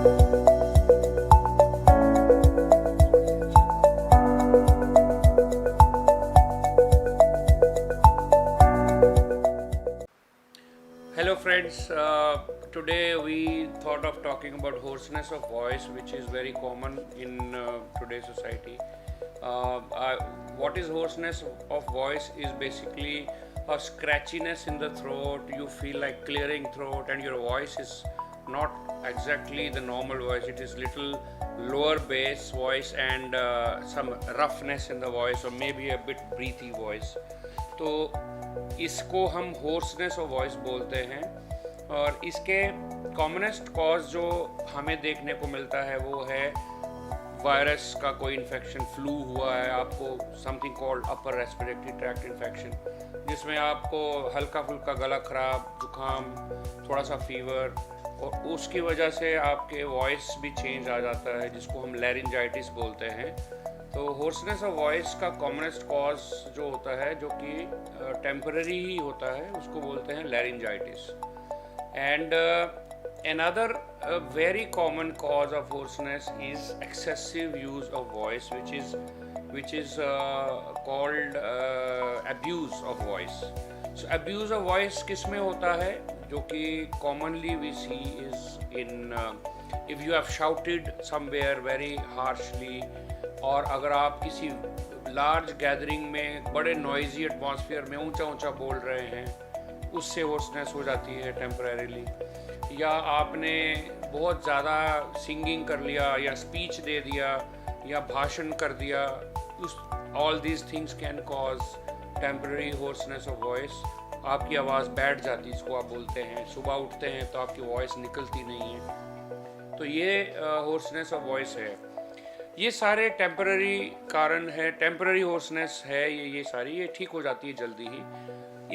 Hello friends, today we thought of talking about hoarseness of voice, which is very common in today's society. What is hoarseness of voice is basically a scratchiness in the throat. You feel like clearing throat and your voice is not exactly the normal voice. It is little lower bass voice and some roughness in the voice, or maybe a bit breathy voice. तो इसको हम hoarseness of voice बोलते हैं। और इसके commonest cause जो हमें देखने को मिलता है वो है वायरस का कोई इन्फेक्शन, फ्लू हुआ है आपको, something called upper respiratory tract infection, जिसमें आपको हल्का फुल्का गला खराब, जुकाम, थोड़ा सा फीवर, और उसकी वजह से आपके वॉइस भी चेंज आ जाता है, जिसको हम लैरिंजाइटिस बोलते हैं। तो होर्सनेस ऑफ वॉइस का कॉमनेस्ट कॉज जो होता है, जो कि टेम्पररी ही होता है, उसको बोलते हैं laryngitis. And another very common cause of hoarseness is excessive use of voice, which is called abuse of voice. So abuse of voice किस में होता है? जो कि commonly we see is in if you have shouted somewhere very harshly, और अगर आप किसी लार्ज गैदरिंग में बड़े नॉइजी एटमॉस्फेयर में ऊंचा ऊंचा बोल रहे हैं, उससे होर्सनेस हो जाती है टेम्परेरीली। या आपने बहुत ज़्यादा सिंगिंग कर लिया या स्पीच दे दिया या भाषण कर दिया, उस all these things can cause temporary hoarseness of voice. आपकी आवाज़ बैठ जाती है, इसको आप बोलते हैं। सुबह उठते हैं तो आपकी वॉइस निकलती नहीं है, तो ये होर्सनेस ऑफ वॉइस है। ये सारे टेम्पररी कारण है, टेम्पररी होर्सनेस है, ये सारी ये ठीक हो जाती है जल्दी ही।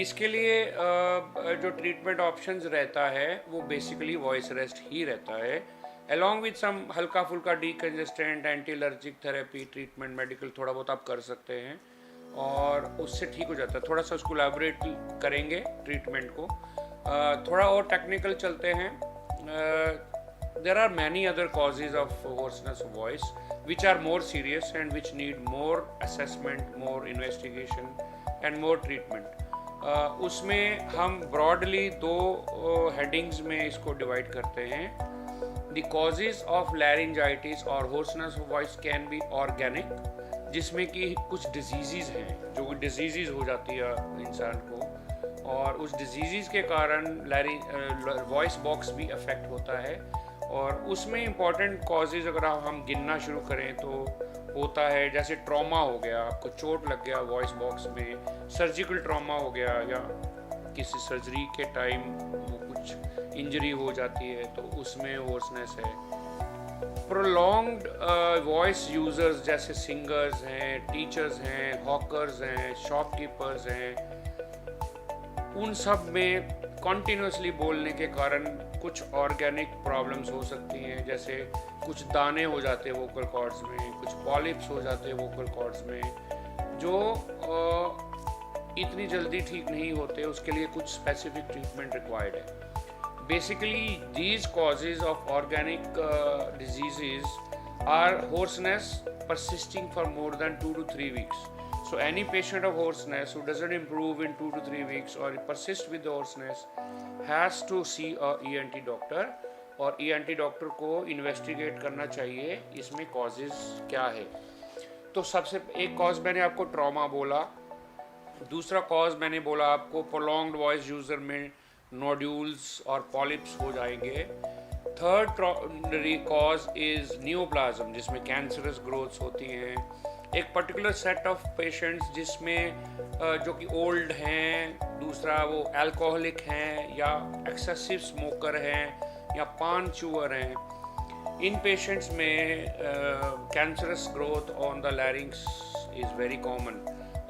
इसके लिए जो ट्रीटमेंट ऑप्शंस रहता है वो बेसिकली वॉइस रेस्ट ही रहता है, अलॉन्ग विथ सम हल्का फुल्का decongestant, anti allergic therapy treatment, medical थोड़ा बहुत आप कर सकते हैं और उससे ठीक हो जाता है। थोड़ा सा उसको एलैबोरेट करेंगे ट्रीटमेंट को, थोड़ा और टेक्निकल चलते हैं। There are many other causes of hoarseness of voice which are more serious and which need more assessment, more investigation and more treatment. उसमें हम broadly दो headings में इसको divide करते हैं। The causes of laryngitis और hoarseness of voice can be organic, जिसमें कि कुछ diseases हैं, जो diseases हो जाती है इंसान को, और उस diseases के कारण voice box भी affect होता है। और उसमें इम्पॉर्टेंट कॉजेज़ अगर हम गिनना शुरू करें तो होता है, जैसे ट्रॉमा हो गया, आपको चोट लग गया वॉइस बॉक्स में, सर्जिकल ट्रॉमा हो गया, या किसी सर्जरी के टाइम कुछ इंजरी हो जाती है तो उसमें होर्सनेस है। प्रोलॉन्ग्ड वॉइस यूज़र्स जैसे सिंगर्स हैं, टीचर्स हैं, हॉकर्स हैं, शॉपकीपर्स हैं, उन सब में कॉन्टीन्यूसली बोलने के कारण कुछ ऑर्गेनिक प्रॉब्लम्स हो सकती हैं, जैसे कुछ दाने हो जाते हैं वोकल कॉर्ड्स में, कुछ पॉलिप्स हो जाते हैं वोकल कॉर्ड्स में, जो इतनी जल्दी ठीक नहीं होते। उसके लिए कुछ स्पेसिफिक ट्रीटमेंट रिक्वायर्ड है। Basically these causes of organic diseases are hoarseness persisting for more than 2 to 3 weeks. So any patient of hoarseness who doesn't improve in 2 to 3 weeks or persist with the hoarseness has to see a ENT doctor, और ENT doctor को investigate करना चाहिए इसमें causes क्या है। तो सबसे एक कॉज मैंने आपको ट्रॉमा बोला, दूसरा कॉज मैंने बोला आपको प्रोलॉन्ग्ड वॉइस यूज़र में नोड्यूल्स और पॉलिप्स हो जाएंगे। थर्ड कॉज इज़ नियोप्लाज्म, जिसमें कैंसरस ग्रोथ्स होती हैं। एक पर्टिकुलर सेट ऑफ पेशेंट्स जिसमें जो कि ओल्ड हैं, दूसरा वो अल्कोहलिक हैं या एक्सेसिव स्मोकर हैं या पान चूअर हैं, इन पेशेंट्स में cancerous growth on the larynx is very common.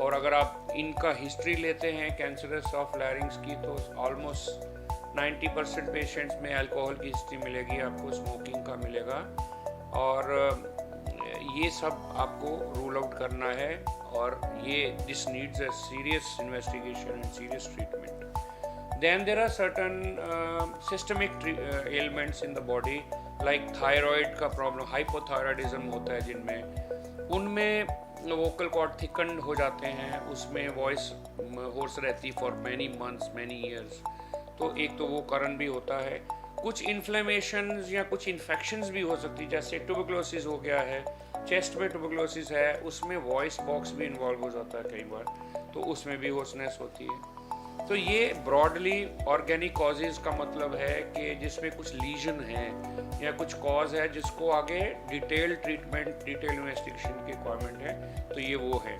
और अगर आप इनका हिस्ट्री लेते हैं कैंसरस ऑफ लैरिंग्स की, तो ऑलमोस्ट 90% पेशेंट्स में अल्कोहल की हिस्ट्री मिलेगी आपको, स्मोकिंग का मिलेगा, और ये सब आपको रूल आउट करना है, और ये this needs a serious investigation and serious treatment. Then there are certain systemic ailments in the body, like thyroid का problem, hypothyroidism होता है जिनमें, उनमें वोकल कॉर्ड थिकन हो जाते हैं, उसमें वॉइस होर्स रहती for many months many years. तो एक तो वो कारण भी होता है। कुछ इन्फ्लेमेशंस या कुछ इन्फेक्शंस भी हो सकती है, जैसे ट्यूबरकुलोसिस हो गया है, चेस्ट में ट्यूबरकुलोसिस है, उसमें वॉइस बॉक्स भी इन्वॉल्व हो जाता है कई बार, तो उसमें भी होर्सनेस होती है। तो ये ब्रॉडली ऑर्गेनिक कॉजेज का मतलब है कि जिसमें कुछ लीजन है या कुछ कॉज है जिसको आगे डिटेल ट्रीटमेंट, डिटेल इन्वेस्टिगेशन की रिक्वायरमेंट है, तो ये वो है।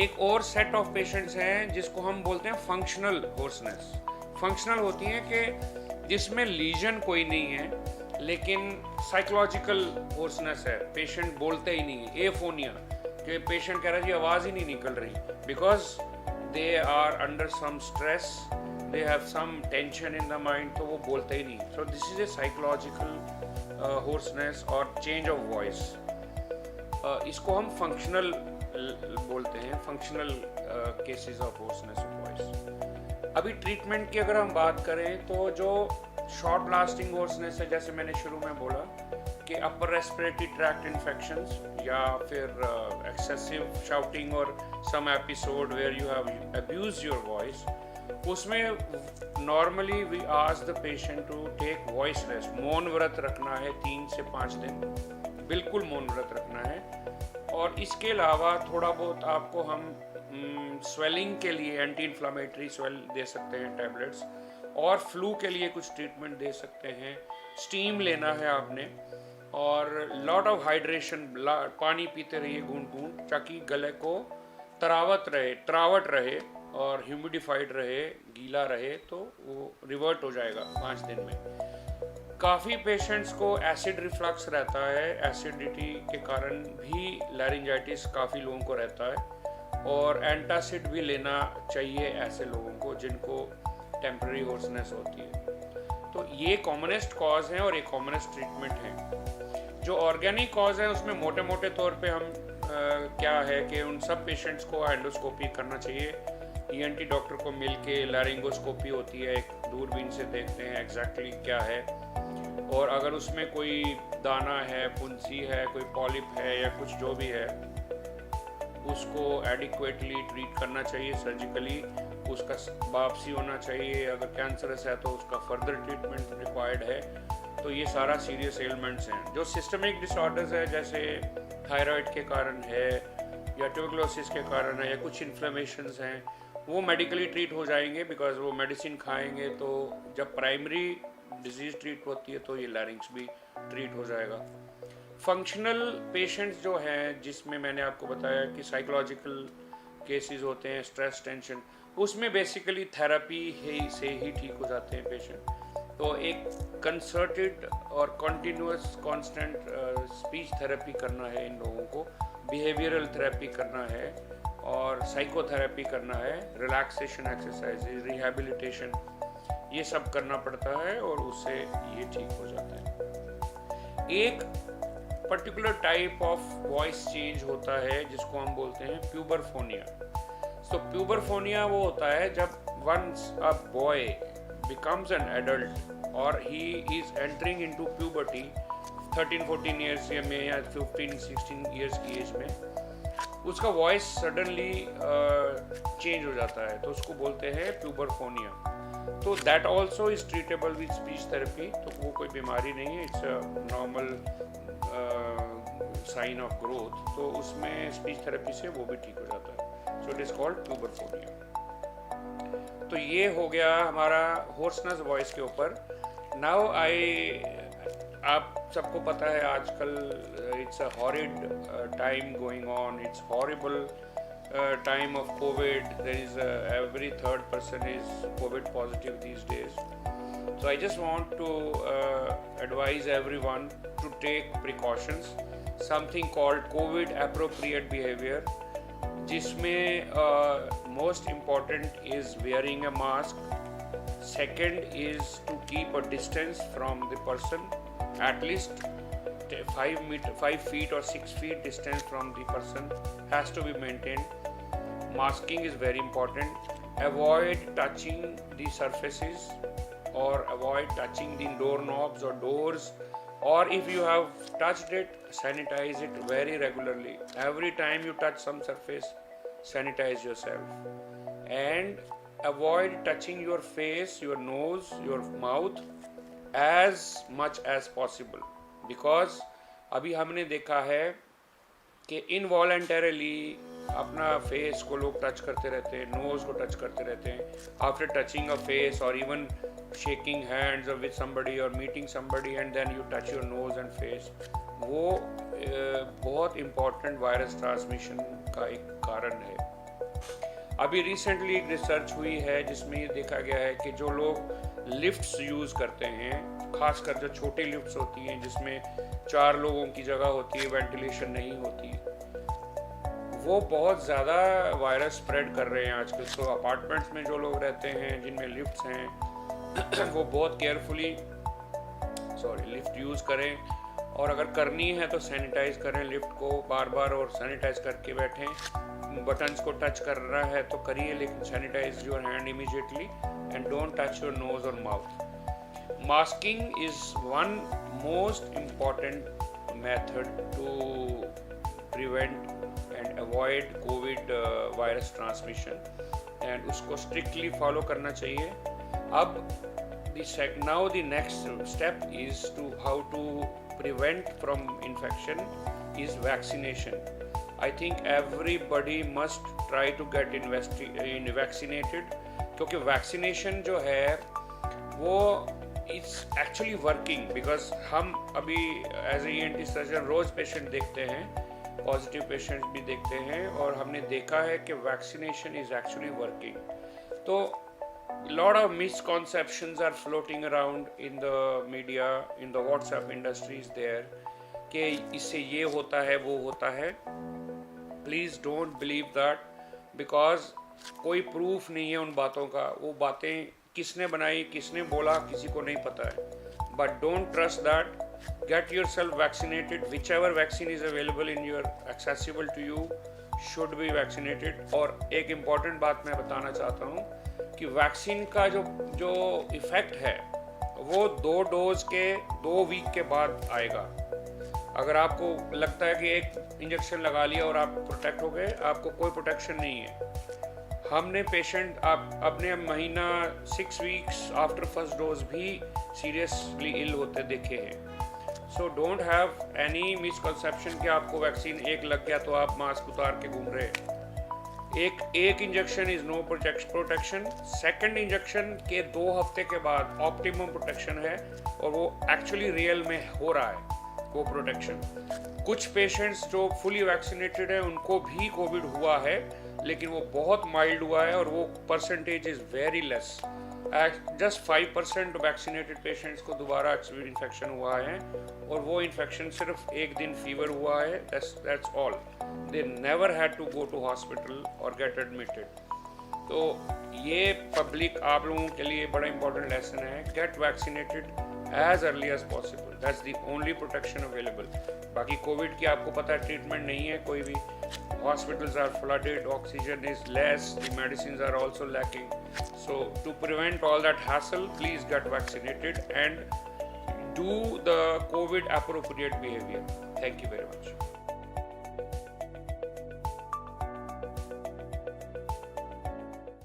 एक और सेट ऑफ पेशेंट्स हैं जिसको हम बोलते हैं फंक्शनल होर्सनेस। फंक्शनल होती है कि जिसमें लीजन कोई नहीं है लेकिन साइकोलॉजिकल होर्सनेस है, पेशेंट बोलते ही नहीं है, एफोनिया, कि पेशेंट कह रहा है जी आवाज़ ही नहीं निकल रही, because they are under some stress, they have some tension in the mind, तो वो बोलते ही नहीं। So this is a psychological hoarseness और चेंज ऑफ वॉइस। इसको हम फंक्शनल बोलते हैं, functional cases of hoarseness of voice. अभी ट्रीटमेंट की अगर हम बात करें तो जो शॉर्ट लास्टिंग होर्सनेस है, जैसे मैंने शुरू में बोला कि अपर रेस्पिरेटरी ट्रैक्ट इन्फेक्शंस या फिर एक्सेसिव शाउटिंग और some episode where you have abused your voice, उसमें normally we ask the patient to take voice rest. मौन व्रत रखना है 3 से 5 दिन, बिल्कुल मौन व्रत रखना है। और इसके अलावा थोड़ा बहुत आपको हम स्वेलिंग के लिए एंटी इन्फ्लामेटरी स्वेल दे सकते हैं टैबलेट्स, और फ्लू के लिए कुछ ट्रीटमेंट दे सकते हैं। स्टीम लेना है आपने, और लॉट ऑफ हाइड्रेशन, पानी पीते रहिए घूंट घूंट, ताकि गले को तरावट रहे और ह्यूमिडिफाइड रहे, गीला रहे, तो वो रिवर्ट हो जाएगा 5 दिन में। काफ़ी पेशेंट्स को एसिड रिफ्लक्स रहता है, एसिडिटी के कारण भी लैरिंजाइटिस काफ़ी लोगों को रहता है, और एंटासिड भी लेना चाहिए ऐसे लोगों को जिनको टेम्पररी होर्सनेस होती है। तो ये कॉमनेस्ट कॉज हैं और ये कॉमनेस्ट ट्रीटमेंट हैं। जो ऑर्गेनिक कॉज है उसमें मोटे मोटे तौर पे हम क्या है कि उन सब पेशेंट्स को एंडोस्कोपी करना चाहिए। ईएनटी डॉक्टर को मिल के लैरिंगोस्कोपी होती है, एक दूरबीन से देखते हैं एग्जैक्टली क्या है, और अगर उसमें कोई दाना है, फुंसी है, कोई पॉलिप है या कुछ जो भी है, उसको एडिक्वेटली ट्रीट करना चाहिए सर्जिकली, उसका वापसी होना चाहिए। अगर कैंसरस है तो उसका फर्दर ट्रीटमेंट रिक्वायर्ड है। तो ये सारा सीरियस एलिमेंट्स हैं। जो सिस्टमिक डिसऑर्डर्स है, जैसे थायराइड के कारण है या ट्यूबरकुलोसिस के कारण है या कुछ इन्फ्लेमेशंस हैं, वो मेडिकली ट्रीट हो जाएंगे, बिकॉज वो मेडिसिन खाएंगे। तो जब प्राइमरी डिजीज़ ट्रीट होती है तो ये लैरिंग्स भी ट्रीट हो जाएगा। फंक्शनल पेशेंट्स जो हैं, जिसमें मैंने आपको बताया कि साइकोलॉजिकल केसेस होते हैं, स्ट्रेस, टेंशन, उसमें बेसिकली थेरेपी से ही ठीक हो जाते हैं पेशेंट। तो एक कंसर्टेड और कंटिन्यूस कांस्टेंट स्पीच थेरेपी करना है इन लोगों को, बिहेवियरल थेरेपी करना है और साइकोथेरेपी करना है, रिलैक्सेशन एक्सरसाइज, रिहैबिलिटेशन, ये सब करना पड़ता है और उससे ये ठीक हो जाता है। एक particular type of voice change होता है जिसको हम बोलते हैं प्यूबरफोनिया। सो प्यूबरफोनिया वो होता है जब once a boy becomes an adult or he is entering into puberty 13-14 years में या 15-16 years की एज में, उसका वॉइस सडनली चेंज हो जाता है, तो उसको बोलते हैं प्यूबरफोनिया। तो that also is treatable with speech therapy. तो वो कोई बीमारी नहीं है, it's a normal sign of growth. तो उसमें स्पीच थेरेपी से वो भी ठीक हो जाता है। So it is called puberphonia. तो ये हो गया हमारा होर्सनेस वॉइस के ऊपर। नाउ आप सबको पता है आजकल it's a horrid time going on, it's horrible time of covid. There is every third person is covid positive these days. So I just want to advise everyone to take precautions, something called COVID appropriate behavior, जिसमें most important is wearing a mask. Second is to keep a distance from the person, at least 5 feet or 6 feet distance from the person has to be maintained. Masking is very important. avoid touching the surfaces or avoid touching the doorknobs or doors, or if you have touched it, sanitize it very regularly. Every time you touch some surface, sanitize yourself, and avoid touching your face, your nose, your mouth as much as possible, because अभी हमने देखा है कि involuntarily अपना face को लोग touch करते रहते हैं, नोज़ को टच करते रहते हैं आफ्टर टचिंग अ फेस, और even shaking hands with somebody और meeting somebody and then you touch your nose and face. वो बहुत इम्पॉर्टेंट वायरस ट्रांसमिशन का एक कारण है। अभी रिसेंटली एक रिसर्च हुई है जिसमें ये देखा गया है कि जो लोग लिफ्ट्स यूज़ करते हैं, खासकर जो छोटी लिफ्ट्स होती हैं जिसमें 4 लोगों की जगह होती है, वेंटिलेशन नहीं होती, वो बहुत ज़्यादा वायरस स्प्रेड कर रहे हैं आजकल। तो अपार्टमेंट्स में जो लोग रहते हैं जिनमें लिफ्ट्स हैं वो बहुत केयरफुली लिफ्ट यूज़ करें, और अगर करनी है तो सैनिटाइज करें लिफ्ट को बार बार और सैनिटाइज करके बैठें। बटन्स को टच करना है तो करिए, लेकिन sanitize your hand immediately and don't touch your nose और mouth. Masking is one most important method to prevent and avoid covid virus transmission, and उसको स्ट्रिक्टली फॉलो करना चाहिए। अब now the next step is to how to prevent from infection is vaccination. I think everybody must try to get vaccinated, क्योंकि vaccination जो है वो it's actually working, because हम अभी as a ENT surgeon रोज पेशेंट देखते हैं, positive patients भी देखते हैं, और हमने देखा है कि वैक्सीनेशन इज एक्चुअली वर्किंग। तो lot of misconceptions are floating around in the media, in the WhatsApp industry is there, कि इससे ये होता है वो होता है। Please don't believe that, because कोई प्रूफ नहीं है उन बातों का। वो बातें किसने बनाई, किसने बोला, किसी को नहीं पता है। But don't trust that. Get yourself vaccinated. Whichever vaccine is available in your accessible to you should be vaccinated. और एक इम्पॉर्टेंट बात मैं बताना चाहता हूँ कि वैक्सीन का जो इफ़ेक्ट है वो 2 डोज के 2 वीक के बाद आएगा। अगर आपको लगता है कि एक इंजेक्शन लगा लिया और आप प्रोटेक्ट हो गए, आपको कोई प्रोटेक्शन नहीं है। हमने पेशेंट अपने महीना 6 वीक्स आफ्टर फर्स्ट डोज भी सीरियसली इल होते देखे हैं। So don't have any misconception कि आपको वैक्सीन एक लग गया तो आप मास्क उतार के घूम रहे हैं। एक injection is no protection. Second injection के 2 हफ्ते के बाद ऑप्टिमम प्रोटेक्शन है, और वो एक्चुअली रियल में हो रहा है वो प्रोटेक्शन। कुछ पेशेंट्स जो फुली वैक्सीनेटेड है उनको भी कोविड हुआ है, लेकिन वो बहुत माइल्ड हुआ है और वो percentage is very less. Just 5% vaccinated patients को दोबारा इन्फेक्शन हुआ है, और वो इन्फेक्शन सिर्फ एक दिन फीवर हुआ है, that's all. They never had to go to hospital or get admitted. तो ये पब्लिक आप लोगों के लिए बड़ा इंपॉर्टेंट लेसन है। Get vaccinated as early as possible. That's the only protection available. बाकी कोविड की आपको पता है ट्रीटमेंट नहीं है कोई भी। Hospitals are flooded, oxygen is less, the medicines are also lacking. So to prevent all that hassle, please get vaccinated and do the COVID appropriate behavior. Thank you very much.